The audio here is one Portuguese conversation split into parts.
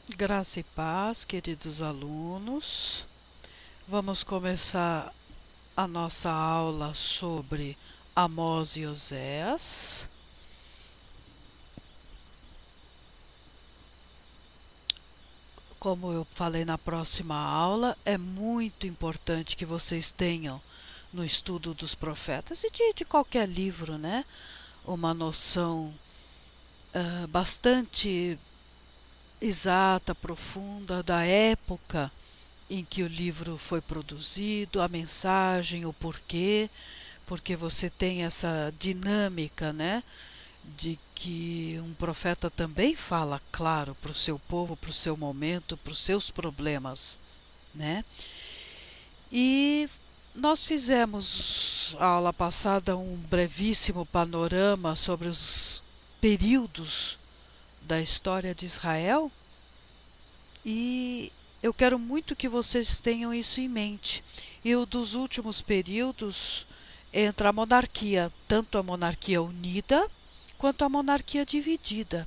Graça e paz, queridos alunos. Vamos começar a nossa aula sobre Amós e Oséias. Como eu falei na próxima aula, é muito importante que vocês tenham no estudo dos profetas e de qualquer livro, né? Uma noção bastante exata, profunda da época em que o livro foi produzido, a mensagem, o porquê, porque você tem essa dinâmica, né, de que um profeta também fala claro para o seu povo, para o seu momento, para os seus problemas, né? E nós fizemos a aula passada um brevíssimo panorama sobre os períodos da história de Israel e eu quero muito que vocês tenham isso em mente. E o dos últimos períodos entra a monarquia, tanto a monarquia unida quanto a monarquia dividida.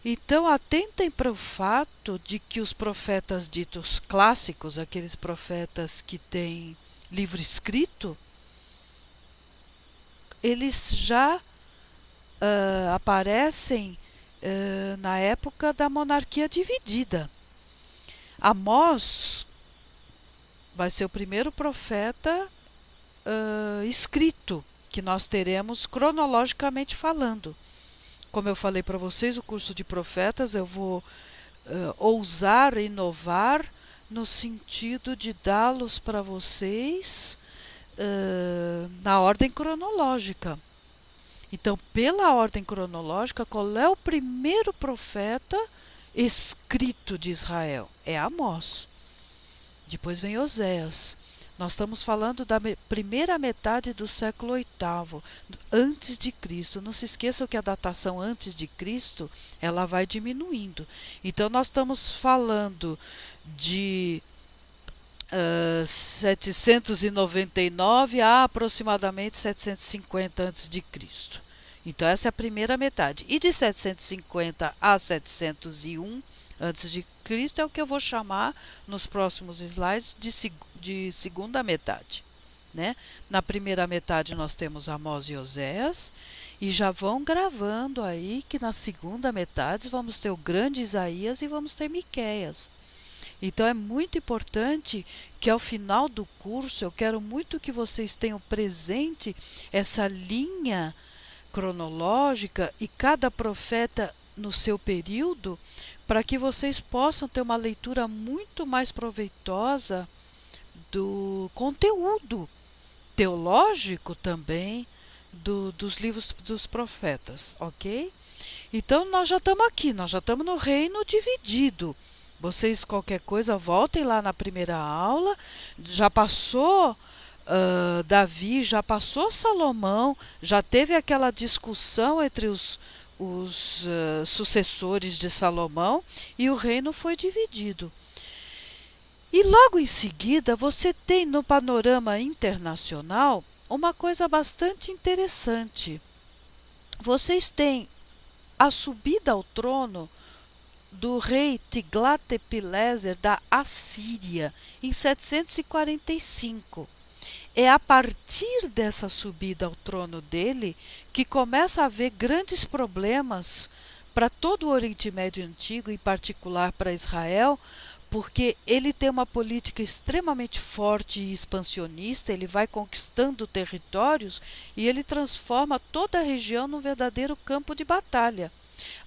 Então, atentem para o fato de que os profetas ditos clássicos, aqueles profetas que têm livro escrito, eles já aparecem na época da monarquia dividida. Amós vai ser o primeiro profeta escrito que nós teremos cronologicamente falando. Como eu falei para vocês, o curso de profetas eu vou ousar inovar no sentido de dá-los para vocês na ordem cronológica. Então, pela ordem cronológica, qual é o primeiro profeta escrito de Israel? É Amós. Depois vem Oséias. Nós estamos falando da primeira metade do século VIII, antes de Cristo. Não se esqueçam que a datação antes de Cristo, ela vai diminuindo. Então, nós estamos falando de 799 a aproximadamente 750 antes de Cristo. Então, essa é a primeira metade. E de 750 a 701 antes de Cristo é o que eu vou chamar nos próximos slides de segunda metade. Né? Na primeira metade nós temos Amós e Oséias, e já vão gravando aí que na segunda metade vamos ter o grande Isaías e vamos ter Miqueias. Então é muito importante que ao final do curso eu quero muito que vocês tenham presente essa linha cronológica e cada profeta no seu período, para que vocês possam ter uma leitura muito mais proveitosa do conteúdo teológico também dos livros dos profetas, ok? Então nós já estamos aqui, nós já estamos no reino dividido. Vocês, qualquer coisa, voltem lá na primeira aula. Já passou Davi, já passou Salomão, já teve aquela discussão entre os sucessores de Salomão e o reino foi dividido. E logo em seguida você tem no panorama internacional uma coisa bastante interessante. Vocês têm a subida ao trono do rei Tiglat-Pileser da Assíria em 745. É a partir dessa subida ao trono dele que começa a haver grandes problemas para todo o Oriente Médio Antigo, em particular para Israel, porque ele tem uma política extremamente forte e expansionista, ele vai conquistando territórios e ele transforma toda a região num verdadeiro campo de batalha.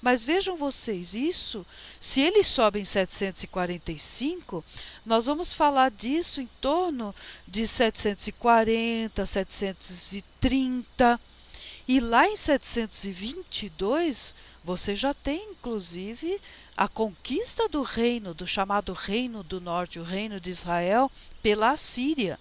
Mas vejam vocês, isso, se ele sobe em 745, nós vamos falar disso em torno de 740, 730. E lá em 722, você já tem, inclusive, a conquista do reino, do chamado Reino do Norte, o Reino de Israel, pela Assíria.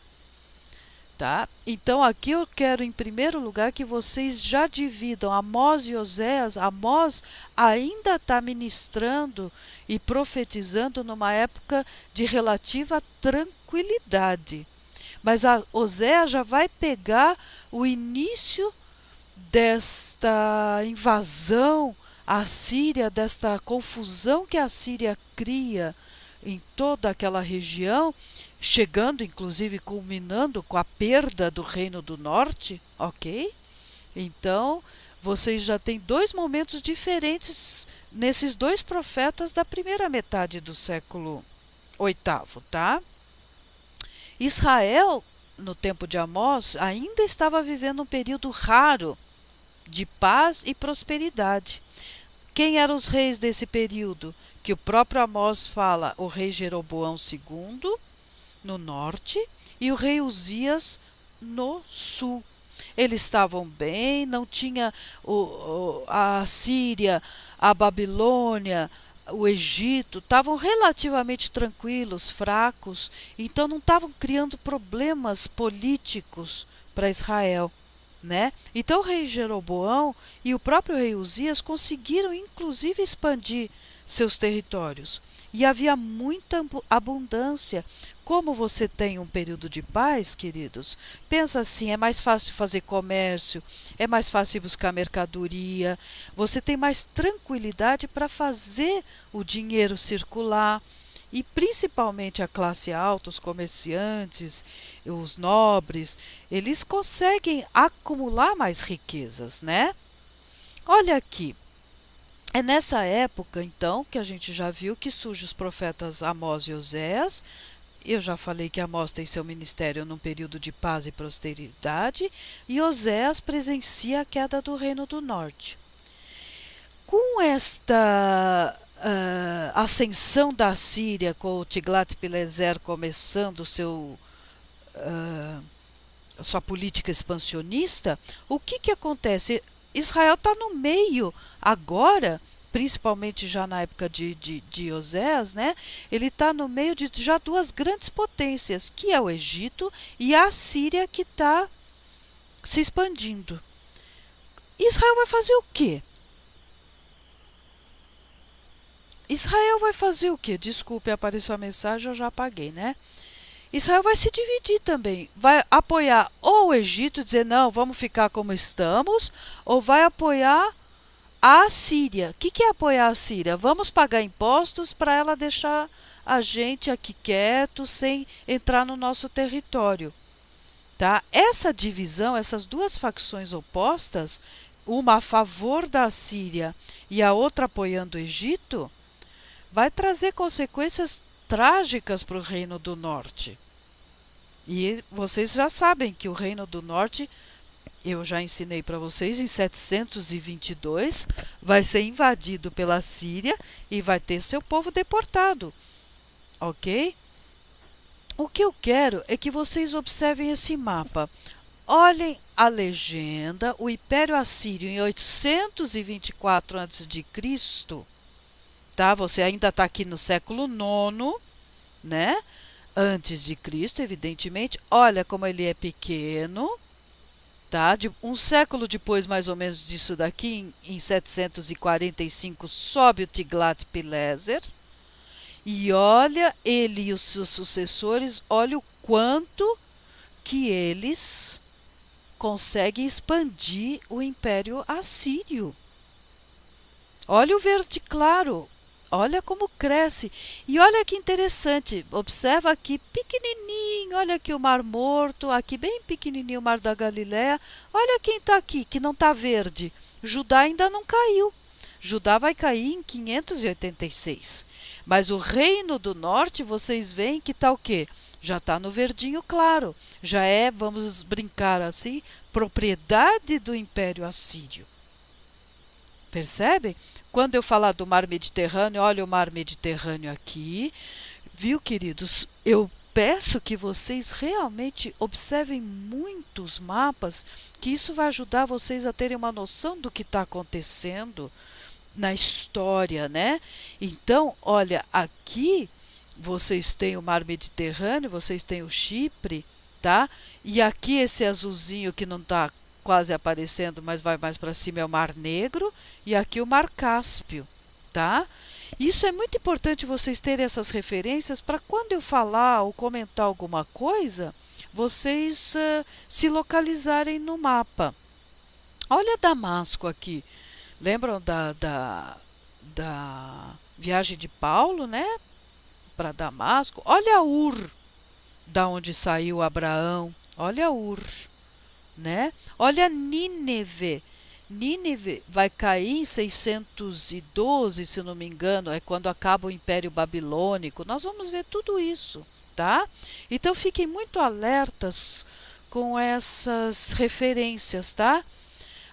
Tá? Então aqui eu quero em primeiro lugar que vocês já dividam Amós e Oséias. Amós ainda está ministrando e profetizando numa época de relativa tranquilidade. Mas a Oséias já vai pegar o início desta invasão a Síria, desta confusão que a Síria cria em toda aquela região, chegando inclusive culminando com a perda do Reino do Norte, ok? Então, vocês já têm dois momentos diferentes nesses dois profetas da primeira metade do século oitavo, tá? Israel, no tempo de Amós, ainda estava vivendo um período raro de paz e prosperidade. Quem eram os reis desse período? Que o próprio Amós fala, o rei Jeroboão II, no norte, e o rei Uzias, no sul. Eles estavam bem, não tinha a Síria, a Babilônia, o Egito, estavam relativamente tranquilos, fracos, então não estavam criando problemas políticos para Israel, né? Então o rei Jeroboão e o próprio rei Uzias conseguiram inclusive expandir seus territórios. E havia muita abundância. Como você tem um período de paz, queridos, pensa assim, é mais fácil fazer comércio, é mais fácil buscar mercadoria, você tem mais tranquilidade para fazer o dinheiro circular. E principalmente a classe alta, os comerciantes, os nobres, eles conseguem acumular mais riquezas, né? Olha aqui. É nessa época, então, que a gente já viu que surgem os profetas Amós e Oséias. Eu já falei que Amós tem seu ministério num período de paz e prosperidade, e Oséias presencia a queda do Reino do Norte. Com esta ascensão da Síria, com o Tiglat-Pileser começando sua política expansionista, o que acontece? Israel está no meio agora, principalmente já na época de Oséias, né? Ele está no meio de já duas grandes potências, que é o Egito e a Síria, que está se expandindo. Israel vai fazer o quê? Israel vai fazer o quê? Desculpe, apareceu a mensagem, eu já apaguei, né? Israel vai se dividir também, vai apoiar ou o Egito e dizer não, vamos ficar como estamos, ou vai apoiar a Síria. O que é apoiar a Síria? Vamos pagar impostos para ela deixar a gente aqui quieto, sem entrar no nosso território. Tá? Essa divisão, essas duas facções opostas, uma a favor da Síria e a outra apoiando o Egito, vai trazer consequências trágicas para o Reino do Norte. E vocês já sabem que o Reino do Norte, eu já ensinei para vocês, em 722 vai ser invadido pela Síria e vai ter seu povo deportado, ok? O que eu quero é que vocês observem esse mapa. Olhem a legenda, o Império Assírio em 824 a.C., tá? Você ainda está aqui no século IX, né? Antes de Cristo, evidentemente. Olha como ele é pequeno, tá? Um século depois, mais ou menos, disso daqui, em 745, sobe o Tiglat-Pileser. E olha, ele e os seus sucessores, olha o quanto que eles conseguem expandir o Império Assírio. Olha o verde claro. Olha como cresce. E olha que interessante, observa aqui pequenininho, olha aqui o Mar Morto, aqui bem pequenininho o Mar da Galileia. Olha quem está aqui, que não está verde. Judá ainda não caiu. Judá vai cair em 586. Mas o Reino do Norte, vocês veem que está o quê? Já está no verdinho claro. Já é, vamos brincar assim, propriedade do Império Assírio. Percebem? Quando eu falar do Mar Mediterrâneo, olha o Mar Mediterrâneo aqui. Viu, queridos? Eu peço que vocês realmente observem muitos mapas, que isso vai ajudar vocês a terem uma noção do que está acontecendo na história, né? Então, olha, aqui vocês têm o Mar Mediterrâneo, vocês têm o Chipre, tá? E aqui esse azulzinho que não está quase aparecendo, mas vai mais para cima, é o Mar Negro, e aqui o Mar Cáspio, tá? Isso é muito importante vocês terem essas referências para quando eu falar ou comentar alguma coisa, vocês se localizarem no mapa. Olha Damasco aqui, Lembram da viagem de Paulo, né, para Damasco? Olha Ur, da onde saiu Abraão. Olha Ur, né? Olha Nínive. Nínive vai cair em 612, se não me engano, é quando acaba o Império Babilônico. Nós vamos ver tudo isso, tá? Então fiquem muito alertas com essas referências, tá?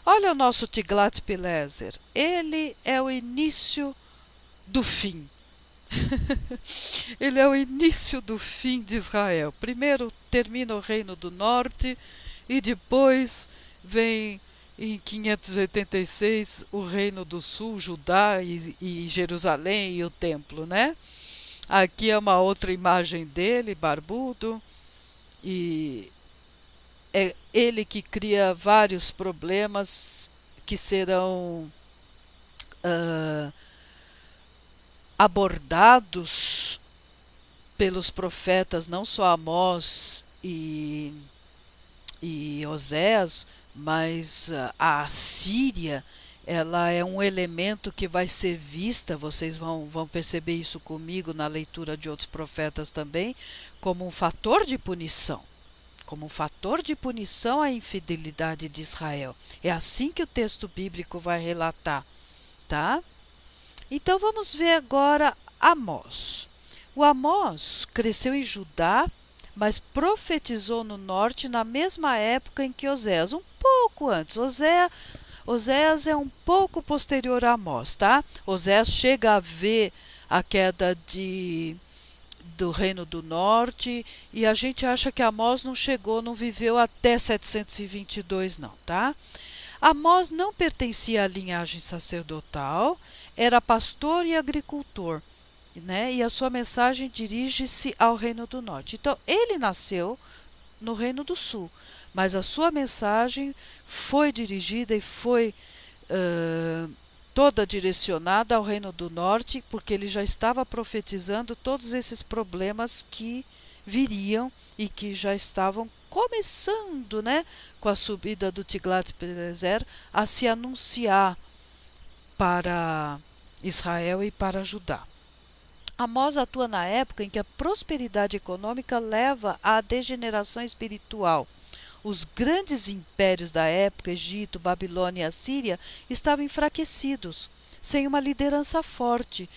Olha o nosso Tiglat-Pileser. Ele é o início do fim. Ele é o início do fim de Israel. Primeiro termina o Reino do Norte e depois vem em 586 o Reino do Sul, Judá e Jerusalém e o templo, né? Aqui é uma outra imagem dele, barbudo, e é ele que cria vários problemas que serão abordados pelos profetas, não só Amós e Oséias, mas a Assíria, ela é um elemento que vai ser vista, vocês vão perceber isso comigo na leitura de outros profetas também, como um fator de punição. Como um fator de punição à infidelidade de Israel. É assim que o texto bíblico vai relatar, tá? Então vamos ver agora Amós. O Amós cresceu em Judá, mas profetizou no norte na mesma época em que Oséias, um pouco antes. Oséias é um pouco posterior a Amós, tá? Oséias chega a ver a queda do Reino do Norte e a gente acha que Amós não chegou, não viveu até 722 não, tá? Amós não pertencia à linhagem sacerdotal, era pastor e agricultor, né? E a sua mensagem dirige-se ao Reino do Norte. Então, ele nasceu no Reino do Sul, mas a sua mensagem foi dirigida e foi toda direcionada ao Reino do Norte, porque ele já estava profetizando todos esses problemas que viriam e que já estavam começando, né, com a subida do Tiglat-Pileser a se anunciar para Israel e para Judá. Amós atua na época em que a prosperidade econômica leva à degeneração espiritual. Os grandes impérios da época, Egito, Babilônia e Assíria, estavam enfraquecidos, sem uma liderança forte.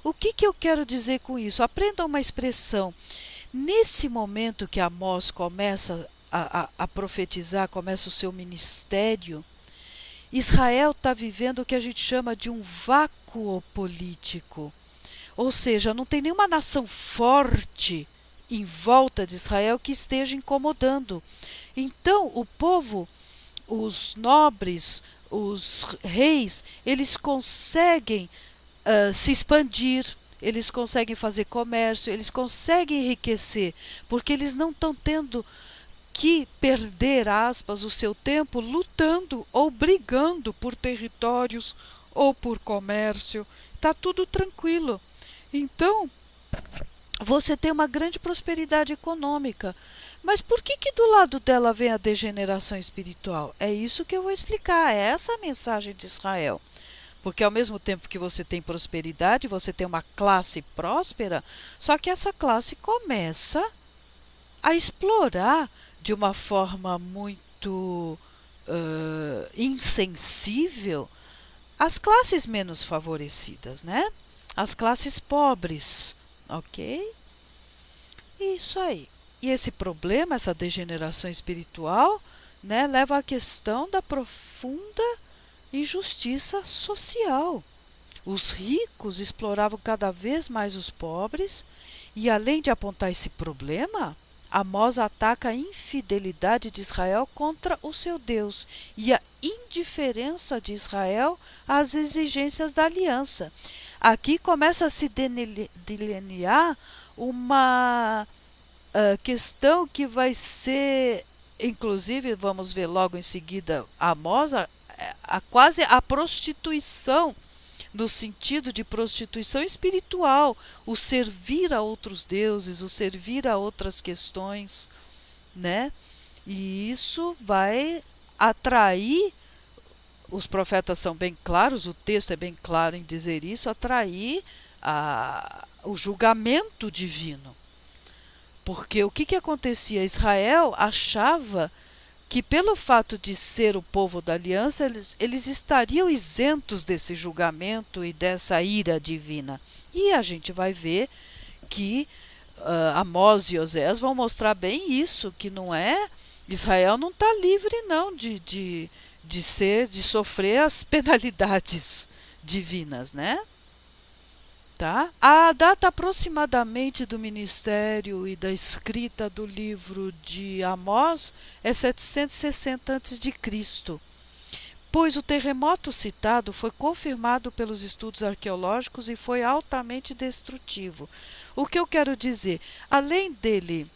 O que eu quero dizer com isso? Aprenda uma expressão. Nesse momento que Amós começa a profetizar, começa o seu ministério, Israel está vivendo o que a gente chama de um vácuo político. Ou seja, não tem nenhuma nação forte em volta de Israel que esteja incomodando. Então, o povo, os nobres, os reis, eles conseguem se expandir, eles conseguem fazer comércio, eles conseguem enriquecer, porque eles não estão tendo que perder, aspas, o seu tempo lutando ou brigando por territórios ou por comércio. Está tudo tranquilo. Então, você tem uma grande prosperidade econômica. Mas por que do lado dela vem a degeneração espiritual? É isso que eu vou explicar, é essa a mensagem de Israel. Porque ao mesmo tempo que você tem prosperidade, você tem uma classe próspera, só que essa classe começa a explorar de uma forma muito insensível as classes menos favorecidas, né? As classes pobres, ok? Isso aí. E esse problema, essa degeneração espiritual, né, leva à questão da profunda injustiça social. Os ricos exploravam cada vez mais os pobres e, além de apontar esse problema, Amós ataca a infidelidade de Israel contra o seu Deus e a indiferença de Israel às exigências da aliança. Aqui começa a se delinear uma questão que vai ser, inclusive, vamos ver logo em seguida, Amós, quase a prostituição, no sentido de prostituição espiritual, o servir a outros deuses, o servir a outras questões, né? E isso vai atrair os profetas são bem claros, o texto é bem claro em dizer isso, atrair o julgamento divino. Porque o que acontecia? Israel achava que pelo fato de ser o povo da aliança, eles estariam isentos desse julgamento e dessa ira divina. E a gente vai ver que Amós e Oséias vão mostrar bem isso, que não é, Israel não está livre não de sofrer as penalidades divinas, né? Tá? A data aproximadamente do ministério e da escrita do livro de Amós é 760 a.C., pois o terremoto citado foi confirmado pelos estudos arqueológicos e foi altamente destrutivo. O que eu quero dizer? Além dele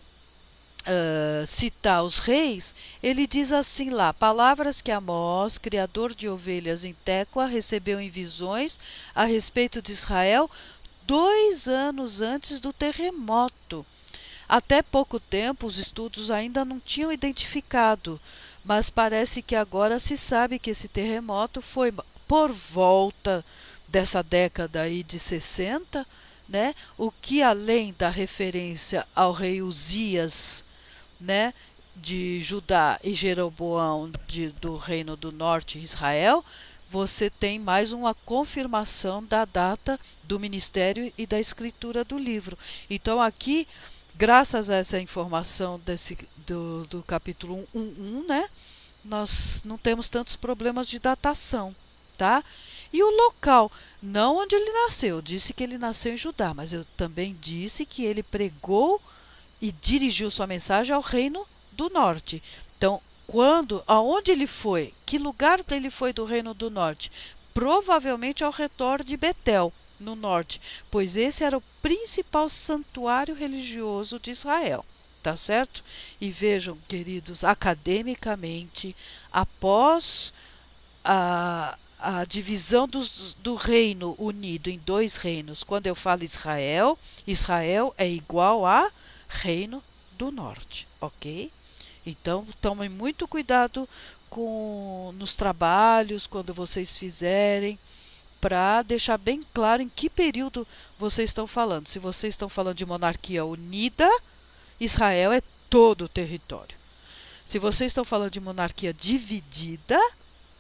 citar os reis, ele diz assim lá: palavras que Amós, criador de ovelhas em Tecoa, recebeu em visões a respeito de Israel 2 anos antes do terremoto. Até pouco tempo os estudos ainda não tinham identificado, mas parece que agora se sabe que esse terremoto foi por volta dessa década aí de 60, né? O que além da referência ao rei Uzias, né, de Judá, e Jeroboão do Reino do Norte, Israel, você tem mais uma confirmação da data do ministério e da escritura do livro. Então aqui, graças a essa informação do capítulo 1.1, né, nós não temos tantos problemas de datação, tá? E o local, não onde ele nasceu, eu disse que ele nasceu em Judá, mas eu também disse que ele pregou e dirigiu sua mensagem ao Reino do Norte. Então, aonde ele foi? Que lugar ele foi do Reino do Norte? Provavelmente ao redor de Betel, no norte, pois esse era o principal santuário religioso de Israel. Tá certo? E vejam, queridos, academicamente, após a divisão do Reino Unido em 2 reinos, quando eu falo Israel, Israel é igual a Reino do Norte, ok? Então, tomem muito cuidado nos trabalhos, quando vocês fizerem, para deixar bem claro em que período vocês estão falando. Se vocês estão falando de monarquia unida, Israel é todo o território. Se vocês estão falando de monarquia dividida,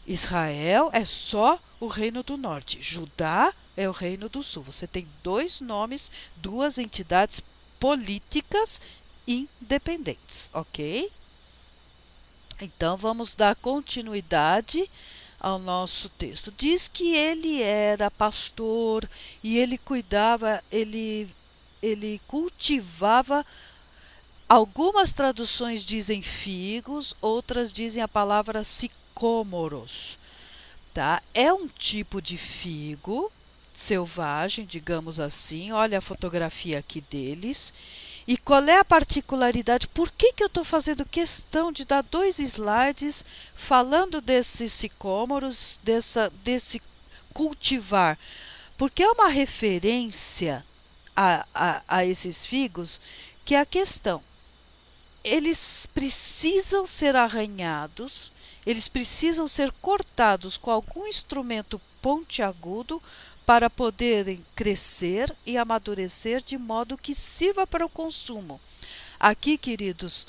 Israel é só o Reino do Norte. Judá é o Reino do Sul. Você tem 2 nomes, 2 entidades políticas independentes, ok? Então, vamos dar continuidade ao nosso texto. Diz que ele era pastor e ele cuidava, ele cultivava. Algumas traduções dizem figos, outras dizem a palavra sicômoros. Tá? É um tipo de figo selvagem, digamos assim. Olha a fotografia aqui deles. E qual é a particularidade? Por que eu estou fazendo questão de dar 2 slides falando desses sicômoros, desse cultivar? Porque é uma referência a esses figos, que é a questão. Eles precisam ser arranhados, eles precisam ser cortados com algum instrumento pontiagudo para poderem crescer e amadurecer de modo que sirva para o consumo. Aqui, queridos,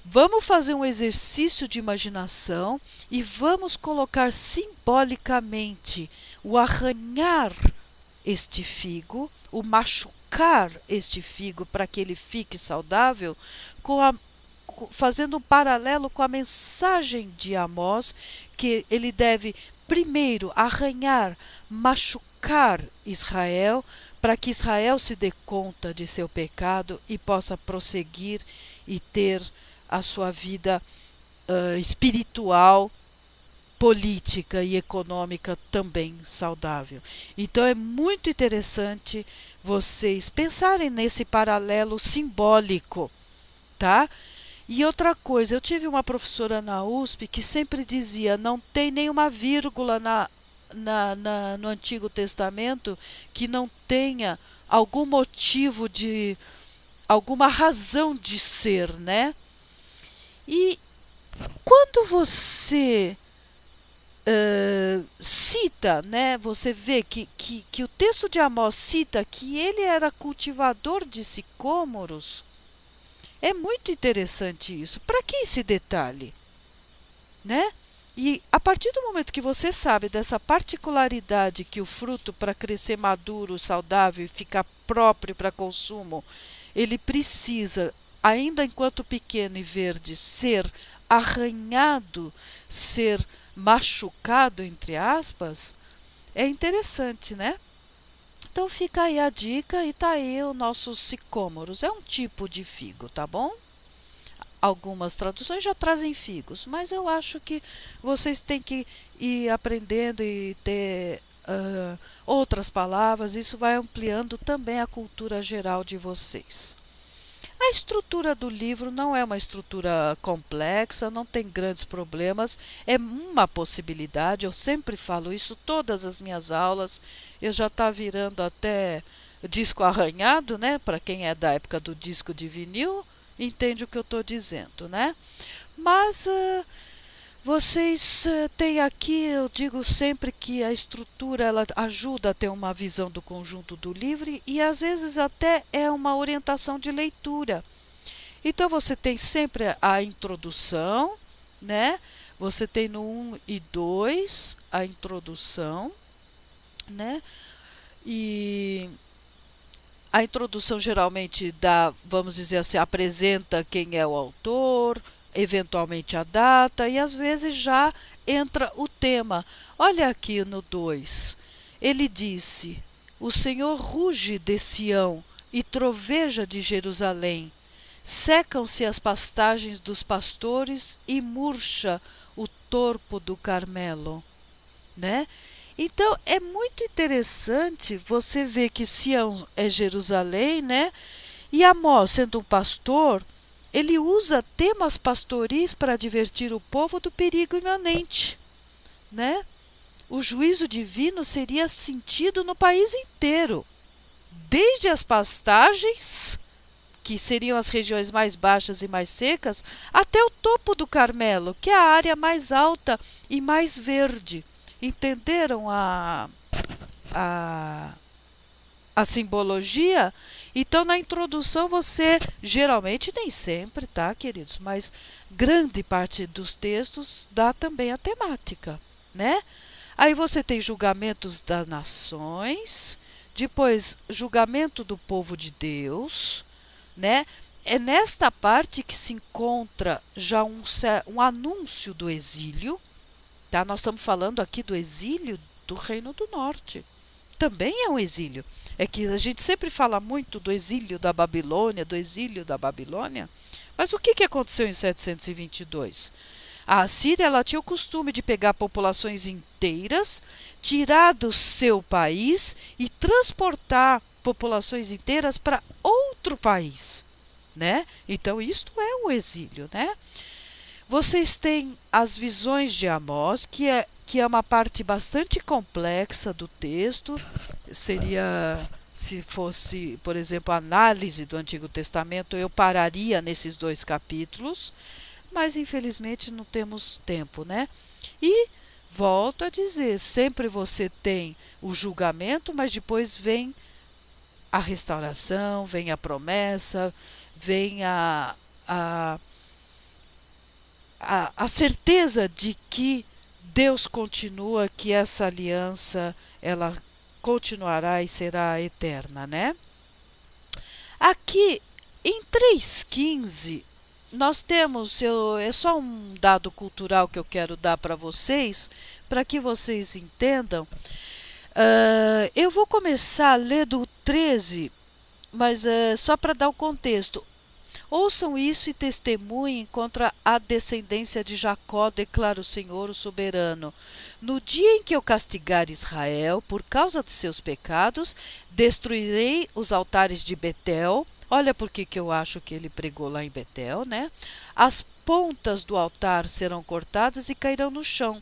vamos fazer um exercício de imaginação e vamos colocar simbolicamente o arranhar este figo, o machucar este figo para que ele fique saudável, fazendo um paralelo com a mensagem de Amós, que ele deve primeiro arranhar, machucar Israel, para que Israel se dê conta de seu pecado e possa prosseguir e ter a sua vida espiritual, política e econômica também saudável. Então é muito interessante vocês pensarem nesse paralelo simbólico, tá? E outra coisa, eu tive uma professora na USP que sempre dizia: não tem nenhuma vírgula no Antigo Testamento que não tenha algum motivo alguma razão de ser, né? E quando você cita, né? Você vê que o texto de Amós cita que ele era cultivador de sicômoros. É muito interessante isso. Para que esse detalhe, né? E a partir do momento que você sabe dessa particularidade que o fruto, para crescer maduro, saudável e ficar próprio para consumo, ele precisa, ainda enquanto pequeno e verde, ser arranhado, ser machucado, entre aspas, é interessante, né? Então fica aí a dica e tá aí o nosso sicômoros. É um tipo de figo, tá bom? Algumas traduções já trazem figos, mas eu acho que vocês têm que ir aprendendo e ter outras palavras. Isso vai ampliando também a cultura geral de vocês. A estrutura do livro não é uma estrutura complexa, não tem grandes problemas, é uma possibilidade, eu sempre falo isso, todas as minhas aulas, eu já está virando até disco arranhado, né? Para quem é da época do disco de vinil, entende o que eu estou dizendo, né? Mas vocês têm aqui, eu digo sempre que a estrutura ela ajuda a ter uma visão do conjunto do livro e às vezes até é uma orientação de leitura. Então você tem sempre a introdução, né? Você tem no 1 e 2 a introdução, né? E a introdução geralmente dá, vamos dizer assim, apresenta quem é o autor, eventualmente a data e às vezes já entra o tema. Olha aqui no 2. Ele disse: O Senhor ruge de Sião e troveja de Jerusalém. Secam-se as pastagens dos pastores e murcha o torpo do Carmelo, né? Então é muito interessante você ver que Sião é Jerusalém, né? E Amós, sendo um pastor, ele usa temas pastoris para advertir o povo do perigo iminente, né? O juízo divino seria sentido no país inteiro, desde as pastagens, que seriam as regiões mais baixas e mais secas, até o topo do Carmelo, que é a área mais alta e mais verde. Entenderam a, a simbologia? Então, na introdução, você, geralmente, nem sempre, tá, queridos? Mas grande parte dos textos dá também a temática, né? Aí você tem julgamentos das nações, depois julgamento do povo de Deus, né? É nesta parte que se encontra já um anúncio do exílio, tá? Nós estamos falando aqui do exílio do Reino do Norte. Também é um exílio. É que a gente sempre fala muito do exílio da Babilônia, do exílio da Babilônia. Mas o que aconteceu em 722? A Assíria ela tinha o costume de pegar populações inteiras, tirar do seu país e transportar populações inteiras para outro país, né? Então isto é um exílio, né? Vocês têm as visões de Amós, que é uma parte bastante complexa do texto. Seria, se fosse, por exemplo, a análise do Antigo Testamento, eu pararia nesses 2 capítulos, mas infelizmente não temos tempo, né? E volto a dizer, sempre você tem o julgamento, mas depois vem a restauração, vem a promessa, vem a certeza de que Deus continua, que essa aliança ela continuará e será eterna, né? Aqui em 3,15 nós temos, é só um dado cultural que eu quero dar para vocês, para que vocês entendam. Eu vou começar a ler do 13, mas só para dar o contexto. Ouçam isso e testemunhem contra a descendência de Jacó, declara o Senhor, o soberano. No dia em que eu castigar Israel por causa de seus pecados, destruirei os altares de Betel. Olha por que eu acho que ele pregou lá em Betel, né? As pontas do altar serão cortadas e cairão no chão.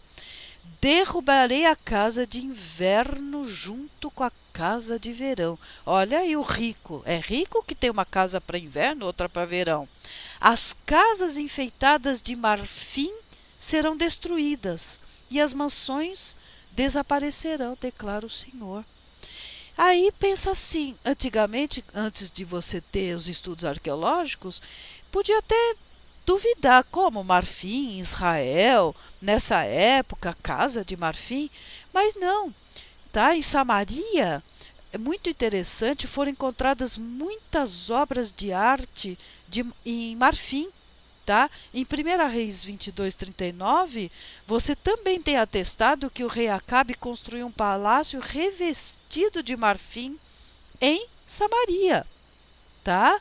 Derrubarei a casa de inverno junto com a casa de verão. Olha aí o rico. É rico que tem uma casa para inverno, outra para verão. As casas enfeitadas de marfim serão destruídas. e as mansões desaparecerão, declara o Senhor. Aí pensa assim, antigamente, antes de você ter os estudos arqueológicos, podia até duvidar como marfim em Israel, nessa época, casa de marfim, mas não, tá? Em Samaria, é muito interessante, foram encontradas muitas obras de arte em marfim. Tá? Em 1 Reis 22:39, você também tem atestado que o rei Acabe construiu um palácio revestido de marfim em Samaria. Tá?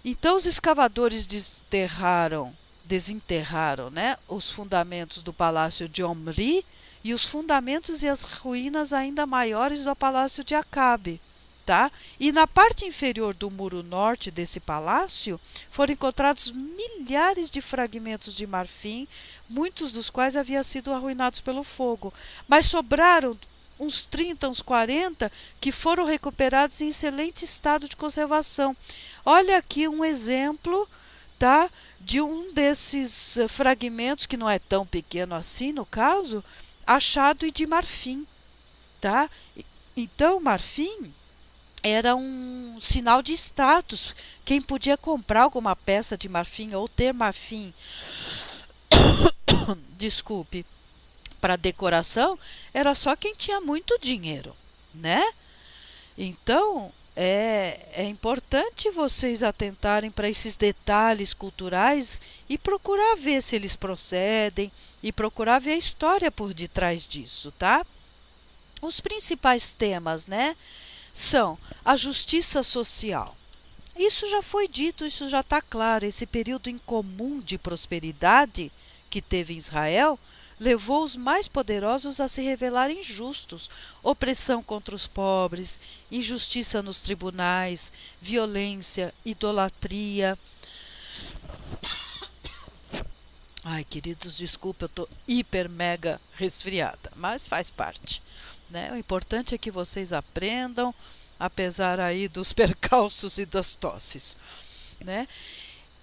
Então os escavadores desenterraram, né, os fundamentos do palácio de Omri e os fundamentos e as ruínas ainda maiores do palácio de Acabe. Tá? E na parte inferior do muro norte desse palácio foram encontrados milhares de fragmentos de marfim, muitos dos quais haviam sido arruinados pelo fogo. Mas sobraram uns 30, uns 40 que foram recuperados em excelente estado de conservação. Olha aqui um exemplo, tá, de um desses fragmentos, que não é tão pequeno assim no caso, achado e de marfim. Tá? Então, marfim era um sinal de status. Quem podia comprar alguma peça de marfim ou ter marfim, desculpe, para decoração, era só quem tinha muito dinheiro, né? Então, é importante vocês atentarem para esses detalhes culturais e procurar ver se eles procedem e procurar ver a história por detrás disso, tá? Os principais temas, né, são a justiça social. Isso já foi dito, isso já está claro. Esse período incomum de prosperidade que teve em Israel levou os mais poderosos a se revelarem injustos. Opressão contra os pobres, injustiça nos tribunais, violência, idolatria. Ai, queridos, desculpa, eu estou hiper mega resfriada, mas faz parte. Né? O importante é que vocês aprendam, apesar aí dos percalços e das tosses. Né?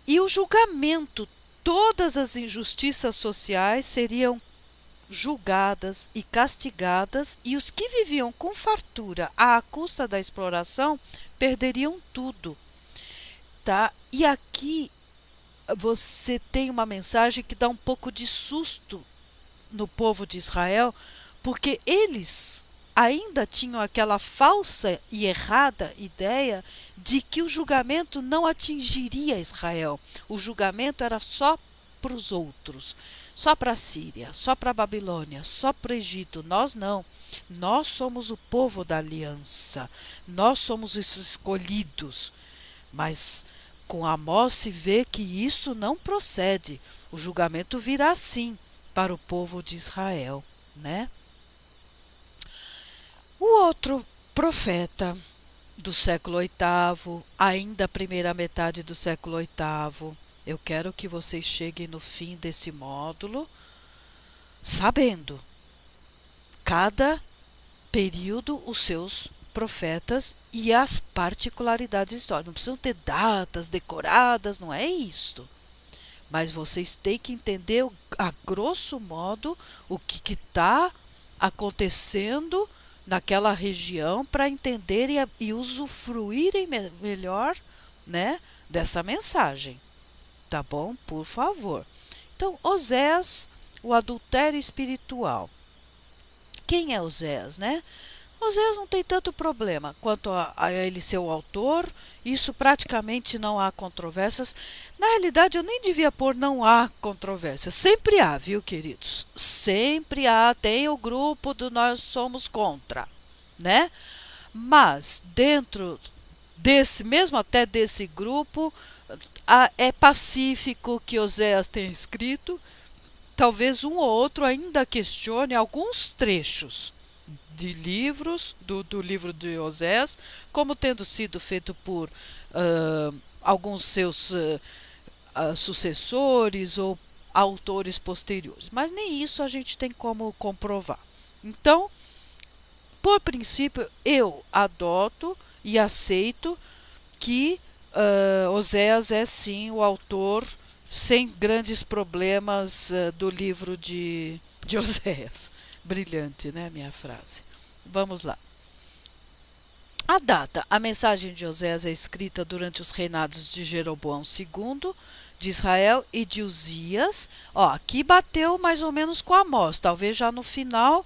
E o julgamento, todas as injustiças sociais seriam julgadas e castigadas, e os que viviam com fartura à custa da exploração perderiam tudo. Tá? E aqui você tem uma mensagem que dá um pouco de susto no povo de Israel, porque eles ainda tinham aquela falsa e errada ideia de que o julgamento não atingiria Israel. O julgamento era só para os outros, só para a Síria, só para a Babilônia, só para o Egito. Nós não. Nós somos o povo da aliança. Nós somos os escolhidos. Mas com Amós se vê que isso não procede. O julgamento virá sim para o povo de Israel, né? O outro profeta do século VIII, ainda a primeira metade do século VIII, eu quero que vocês cheguem no fim desse módulo sabendo cada período os seus profetas e as particularidades históricas. Não precisam ter datas decoradas, não é isto. Mas vocês têm que entender a grosso modo o que está acontecendo naquela região para entenderem e usufruírem melhor, né, dessa mensagem. Tá bom? Por favor. Então, Oséias, o adultério espiritual. Quem é Oséias, né? Oséias não tem tanto problema quanto a ele ser o autor, isso praticamente não há controvérsias. Na realidade, eu nem devia pôr não há controvérsias. Sempre há, viu, queridos? Sempre há, tem o grupo do nós somos contra, né? Mas dentro desse, mesmo até desse grupo, é pacífico que Oséias tenha escrito. Talvez um ou outro ainda questione alguns trechos de livros, do livro de Oséias, como tendo sido feito por alguns seus sucessores ou autores posteriores. Mas nem isso a gente tem como comprovar. Então, por princípio, eu adoto e aceito que Oséias é sim o autor, sem grandes problemas, do livro de de Oséias. Brilhante, né, minha frase? Vamos lá. A data. A mensagem de Oséias é escrita durante os reinados de Jeroboão II, de Israel, e de Uzias. Ó, aqui bateu mais ou menos com Amós, talvez já no final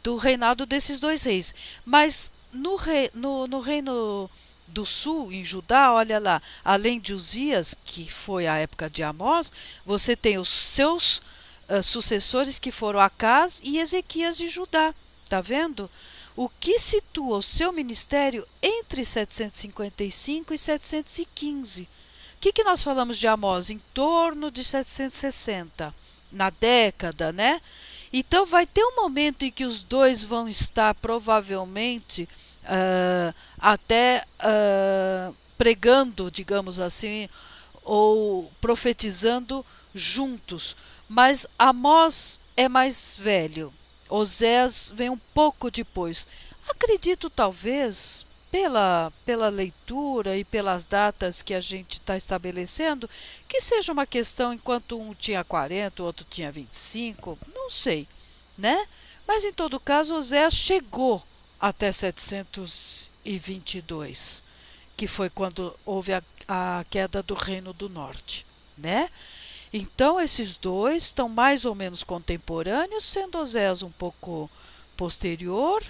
do reinado desses dois reis. Mas no reino do sul, em Judá, olha lá, além de Uzias, que foi a época de Amós, você tem os seus sucessores que foram Acás e Ezequias de Judá. Tá vendo? O que situa o seu ministério entre 755 e 715. O que nós falamos de Amós? Em torno de 760, na década, né? Então vai ter um momento em que os dois vão estar provavelmente até pregando, digamos assim, ou profetizando juntos. Mas Amós é mais velho. Oséias vem um pouco depois. Acredito, talvez, pela leitura e pelas datas que a gente está estabelecendo, que seja uma questão enquanto um tinha 40, o outro tinha 25, não sei, né? Mas, em todo caso, Oséias chegou até 722, que foi quando houve a queda do Reino do Norte, né? Então, esses dois estão mais ou menos contemporâneos, sendo Oséias um pouco posterior,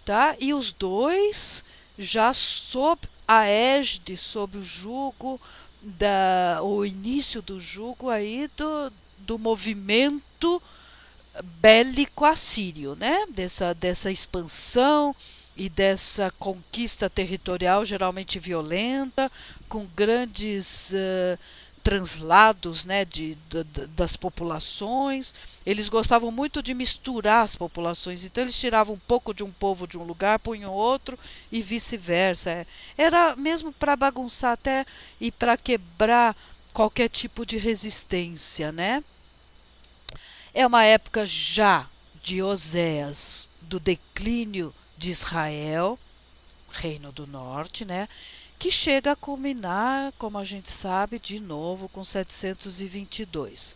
tá? E os dois já sob a égide, sob o jugo, o início do jugo aí do movimento bélico assírio, né? Dessa expansão e dessa conquista territorial geralmente violenta, com grandes translados, né, das populações. Eles gostavam muito de misturar as populações, então eles tiravam um pouco de um povo de um lugar, punham outro e vice-versa. Era mesmo para bagunçar até e para quebrar qualquer tipo de resistência, né? É uma época já de Oséias, do declínio de Israel, Reino do Norte, né? Que chega a culminar, como a gente sabe, de novo com 722.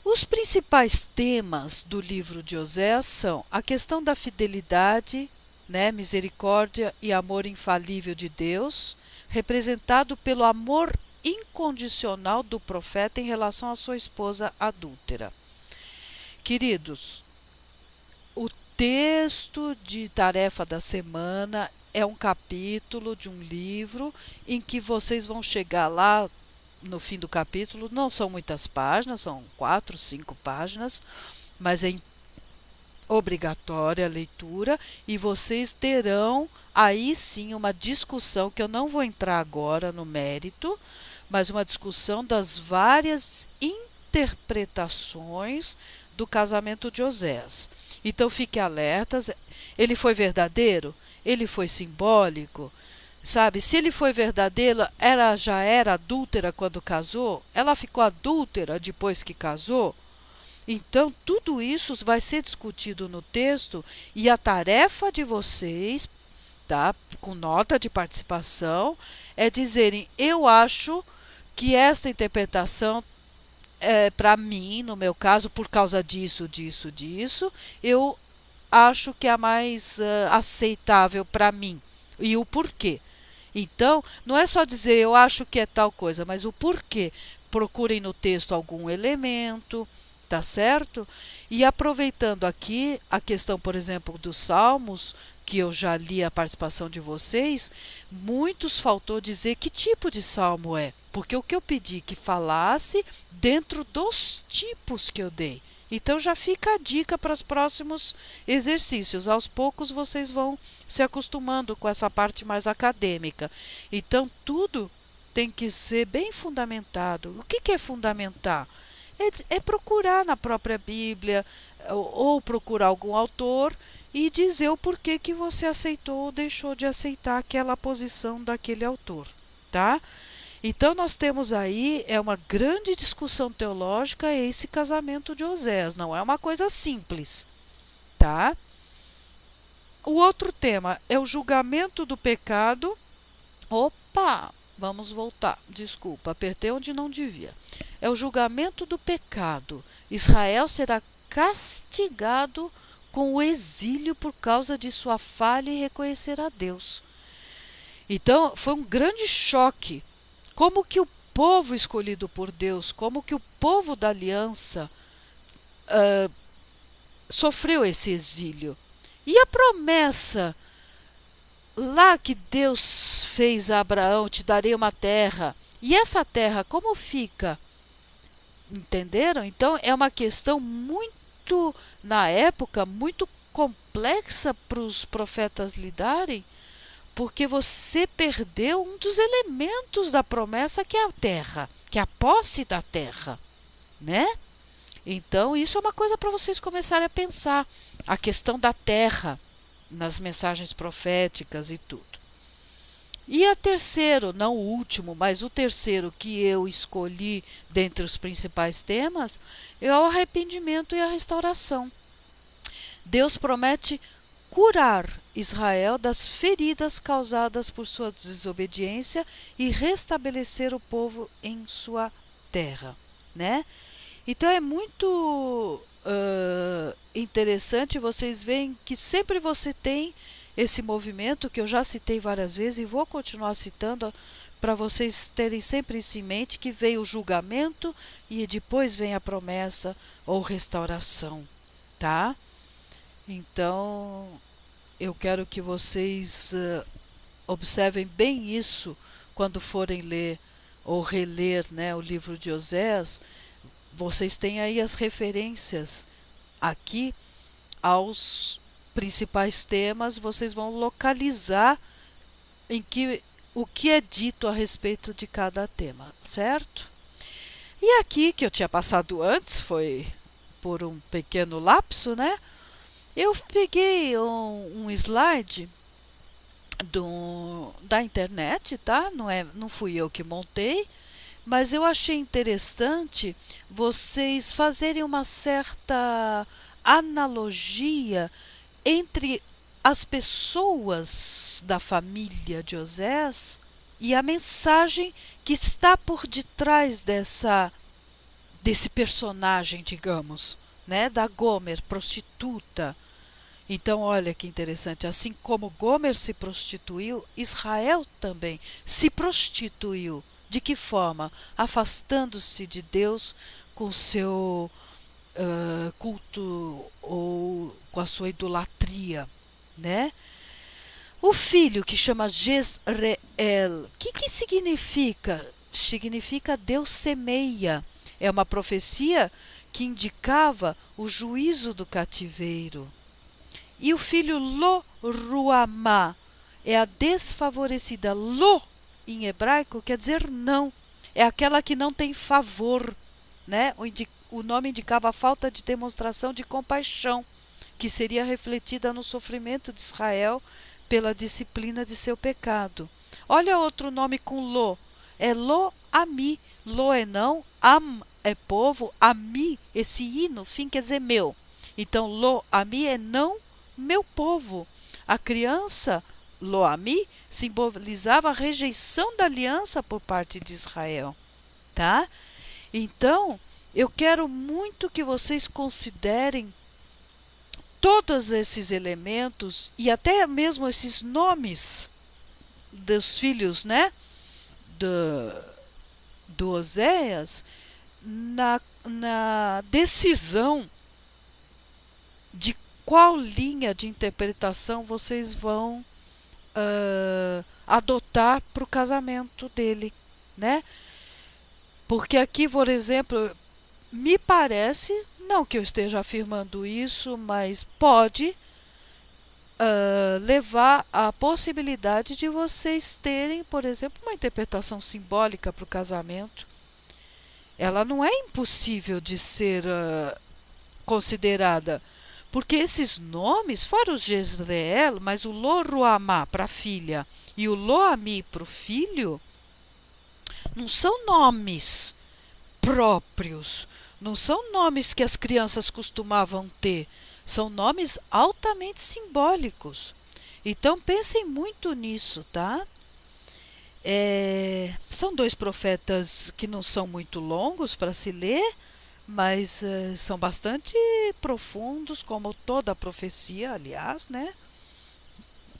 Os principais temas do livro de Oséias são a questão da fidelidade, né, misericórdia e amor infalível de Deus, representado pelo amor incondicional do profeta em relação à sua esposa adúltera. Queridos, o texto de tarefa da semana é um capítulo de um livro em que vocês vão chegar lá no fim do capítulo. Não são muitas páginas, são 4, 5 páginas, mas é obrigatória a leitura e vocês terão aí sim uma discussão, que eu não vou entrar agora no mérito, mas uma discussão das várias interpretações do casamento de Oséias. Então fique alertas, ele foi verdadeiro? Ele foi simbólico? Sabe, se ele foi verdadeiro, ela já era adúltera quando casou? Ela ficou adúltera depois que casou? Então, tudo isso vai ser discutido no texto e a tarefa de vocês, tá, com nota de participação, é dizerem: eu acho que esta interpretação, para mim, no meu caso, por causa disso, eu acho que é a mais aceitável para mim. E o porquê. Então, não é só dizer eu acho que é tal coisa, mas o porquê. Procurem no texto algum elemento, tá certo? E aproveitando aqui a questão, por exemplo, dos Salmos, que eu já li a participação de vocês, muitos faltou dizer que tipo de salmo é, porque o que eu pedi que falasse dentro dos tipos que eu dei. Então já fica a dica para os próximos exercícios. Aos poucos vocês vão se acostumando com essa parte mais acadêmica. Então tudo tem que ser bem fundamentado. O que é fundamentar? É procurar na própria Bíblia ou procurar algum autor e dizer o porquê que você aceitou ou deixou de aceitar aquela posição daquele autor, tá? Então nós temos aí uma grande discussão teológica, esse casamento de Oséias, não é uma coisa simples, tá? O outro tema é o julgamento do pecado. Opa, vamos voltar, desculpa, apertei onde não devia. É o julgamento do pecado. Israel será castigado com o exílio por causa de sua falha em reconhecer a Deus. Então, foi um grande choque. Como que o povo escolhido por Deus, como que o povo da aliança sofreu esse exílio. E a promessa lá que Deus fez a Abraão, te darei uma terra. E essa terra, como fica? Entenderam? Então, é uma questão muito, na época, muito complexa para os profetas lidarem, porque você perdeu um dos elementos da promessa, que é a terra, que é a posse da terra, né? Então, isso é uma coisa para vocês começarem a pensar, a questão da terra nas mensagens proféticas e tudo. E a terceiro, não o último, mas o terceiro que eu escolhi dentre os principais temas, é o arrependimento e a restauração. Deus promete curar Israel das feridas causadas por sua desobediência e restabelecer o povo em sua terra, né? Então é muito interessante, vocês veem que sempre você tem esse movimento que eu já citei várias vezes e vou continuar citando para vocês terem sempre isso em mente, que veio o julgamento e depois vem a promessa ou restauração, tá? Então, eu quero que vocês observem bem isso quando forem ler ou reler, né, o livro de Osés. Vocês têm aí as referências aqui aos principais temas, vocês vão localizar o que é dito a respeito de cada tema, certo? E aqui, que eu tinha passado antes, foi por um pequeno lapso, né? Eu peguei um slide da internet, tá? Não fui eu que montei, mas eu achei interessante vocês fazerem uma certa analogia entre as pessoas da família de Osés e a mensagem que está por detrás desse personagem, digamos, né, da Gomer, prostituta. Então, olha que interessante, assim como Gomer se prostituiu, Israel também se prostituiu. De que forma? Afastando-se de Deus com o seu culto ou com a sua idolatria, né? O filho que chama Jezreel, o que significa? Significa Deus semeia. É uma profecia que indicava o juízo do cativeiro. E o filho Lo-Ruamá é a desfavorecida. Lo, em hebraico, quer dizer não. É aquela que não tem favor, né? O nome indicava a falta de demonstração de compaixão, que seria refletida no sofrimento de Israel pela disciplina de seu pecado. Olha outro nome com Lo. É Lo-Ami. Lo é não, Am é povo, Ami, esse I no fim quer dizer meu. Então, Lo-Ami é não meu povo. A criança Lo-Ami simbolizava a rejeição da aliança por parte de Israel, tá? Então, eu quero muito que vocês considerem todos esses elementos e até mesmo esses nomes dos filhos, né, do Oséias, na decisão de qual linha de interpretação vocês vão adotar para o casamento dele, né? Porque aqui, por exemplo, me parece, não que eu esteja afirmando isso, mas pode levar à possibilidade de vocês terem, por exemplo, uma interpretação simbólica para o casamento. Ela não é impossível de ser considerada, porque esses nomes, fora o Jezreel, mas o Lo-Ruamá para a filha e o Lo-Ami para o filho, não são nomes próprios, não são nomes que as crianças costumavam ter, são nomes altamente simbólicos. Então pensem muito nisso, tá? São dois profetas que não são muito longos para se ler, mas são bastante profundos, como toda a profecia, aliás, né?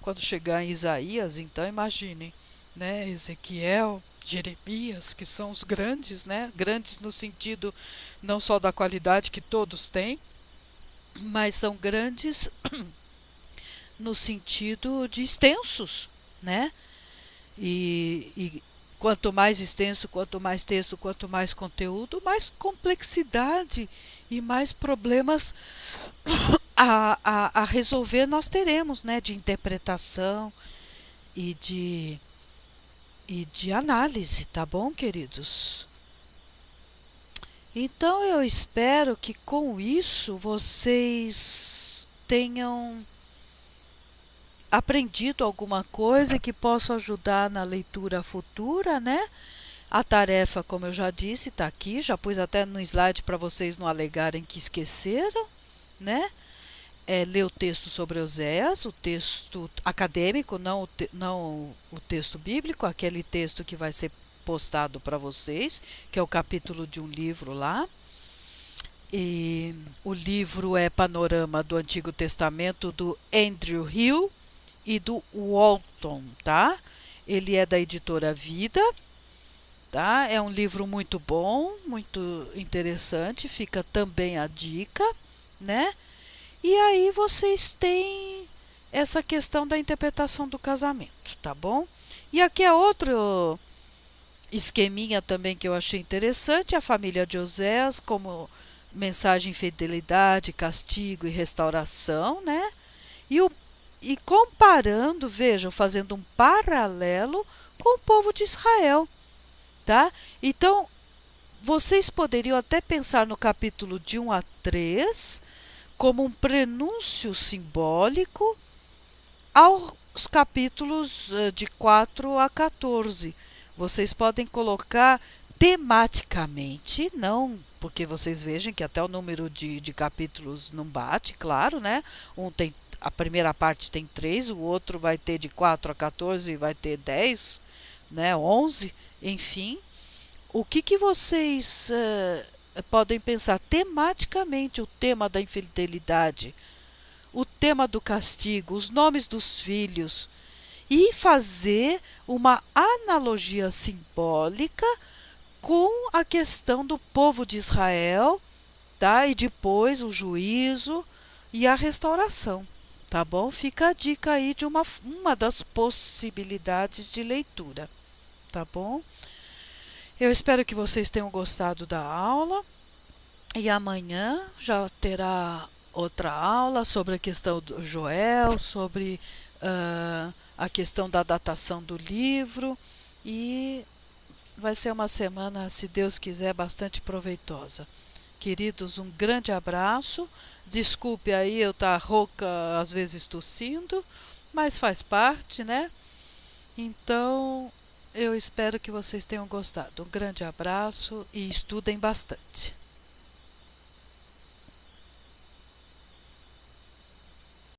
Quando chegar em Isaías, então imaginem, né? Ezequiel, Jeremias, que são os grandes, né? Grandes no sentido não só da qualidade que todos têm, mas são grandes no sentido de extensos, né? E quanto mais extenso, quanto mais texto, quanto mais conteúdo, mais complexidade e mais problemas a resolver nós teremos, né? De interpretação e de análise, tá bom, queridos? Então eu espero que com isso vocês tenham aprendido alguma coisa que possa ajudar na leitura futura, né? A tarefa, como eu já disse, está aqui, já pus até no slide para vocês não alegarem que esqueceram, né? Ler o texto sobre Oséias, o texto acadêmico, não o texto bíblico, aquele texto que vai ser postado para vocês, que é o capítulo de um livro lá. E o livro é Panorama do Antigo Testamento, do Andrew Hill e do Walton, tá? Ele é da editora Vida, tá? É um livro muito bom, muito interessante, fica também a dica, né? E aí vocês têm essa questão da interpretação do casamento, tá bom? E aqui é outro esqueminha também que eu achei interessante, a família de Oséias como mensagem fidelidade, castigo e restauração, né? E comparando, vejam, fazendo um paralelo com o povo de Israel, tá? Então, vocês poderiam até pensar no capítulo de 1 a 3 como um prenúncio simbólico aos capítulos de 4 a 14. Vocês podem colocar tematicamente, não porque vocês vejam que até o número de capítulos não bate, claro, né? A primeira parte tem 3, o outro vai ter de 4 a 14 e vai ter 10, né? 11, enfim. O que vocês podem pensar tematicamente? O tema da infidelidade, o tema do castigo, os nomes dos filhos, e fazer uma analogia simbólica com a questão do povo de Israel, tá? E depois o juízo e a restauração, tá bom? Fica a dica aí de uma das possibilidades de leitura, tá bom? Eu espero que vocês tenham gostado da aula e amanhã já terá outra aula sobre a questão do Joel, sobre a questão da datação do livro, e vai ser uma semana, se Deus quiser, bastante proveitosa. Queridos, um grande abraço. Desculpe aí eu estar rouca, às vezes tossindo, mas faz parte, né? Então, eu espero que vocês tenham gostado. Um grande abraço e estudem bastante.